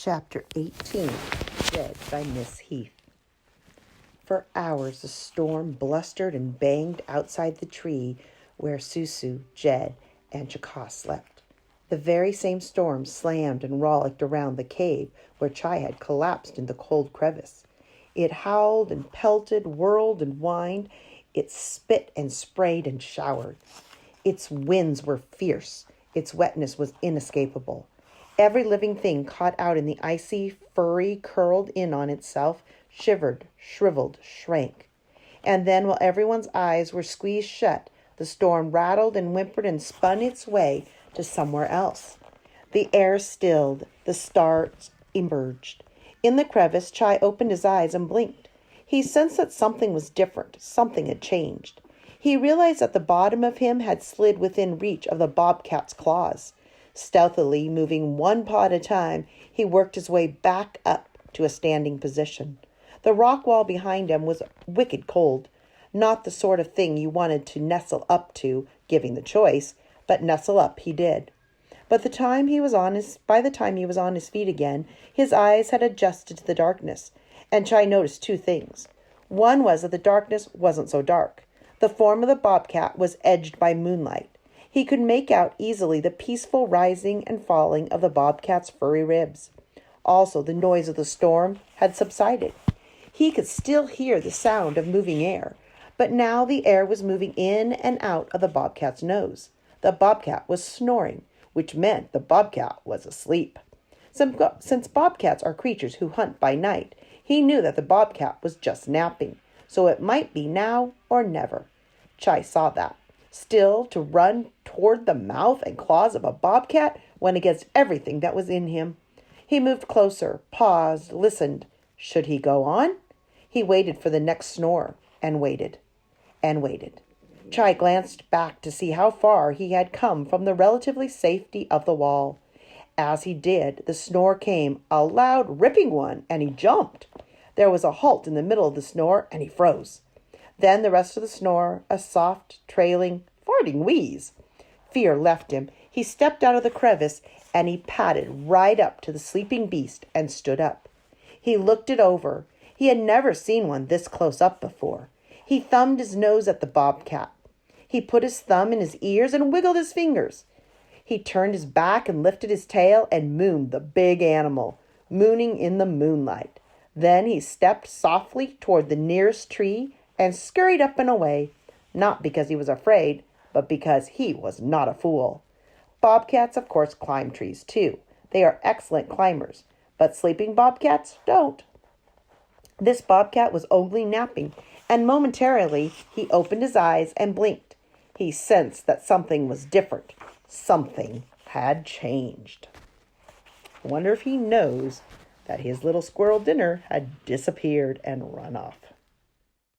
Chapter 18, read by Miss Heath. For hours the storm blustered and banged outside the tree where Susu, Jed, and Chaka slept. The very same storm slammed and rollicked around the cave where Chai had collapsed in the cold crevice. It howled and pelted, whirled and whined. It spit and sprayed and showered. Its winds were fierce. Its wetness was inescapable. Every living thing caught out in the icy, furry, curled in on itself, shivered, shriveled, shrank. And then, while everyone's eyes were squeezed shut, the storm rattled and whimpered and spun its way to somewhere else. The air stilled. The stars emerged. In the crevice, Chai opened his eyes and blinked. He sensed that something was different. Something had changed. He realized that the bottom of him had slid within reach of the bobcat's claws. Stealthily, moving one paw at a time, he worked his way back up to a standing position. The rock wall behind him was wicked cold. Not the sort of thing you wanted to nestle up to, giving the choice, but nestle up he did. By the time he was on his feet again, his eyes had adjusted to the darkness, and Chai noticed two things. One was that the darkness wasn't so dark. The form of the bobcat was edged by moonlight. He could make out easily the peaceful rising and falling of the bobcat's furry ribs. Also, the noise of the storm had subsided. He could still hear the sound of moving air, but now the air was moving in and out of the bobcat's nose. The bobcat was snoring, which meant the bobcat was asleep. Since bobcats are creatures who hunt by night, he knew that the bobcat was just napping, so it might be now or never. Chai saw that. Still, to run toward the mouth and claws of a bobcat went against everything that was in him. He moved closer, paused, listened. Should he go on? He waited for the next snore, and waited, and waited. Chai glanced back to see how far he had come from the relative safety of the wall. As he did, the snore came, a loud, ripping one, and he jumped. There was a halt in the middle of the snore, and he froze. Then the rest of the snore, a soft, trailing, farting wheeze. Fear left him. He stepped out of the crevice, and he padded right up to the sleeping beast and stood up. He looked it over. He had never seen one this close up before. He thumbed his nose at the bobcat. He put his thumb in his ears and wiggled his fingers. He turned his back and lifted his tail and mooned the big animal, mooning in the moonlight. Then he stepped softly toward the nearest tree and scurried up and away, not because he was afraid, but because he was not a fool. Bobcats, of course, climb trees too. They are excellent climbers, but sleeping bobcats don't. This bobcat was only napping, and momentarily he opened his eyes and blinked. He sensed that something was different. Something had changed. I wonder if he knows that his little squirrel dinner had disappeared and run off.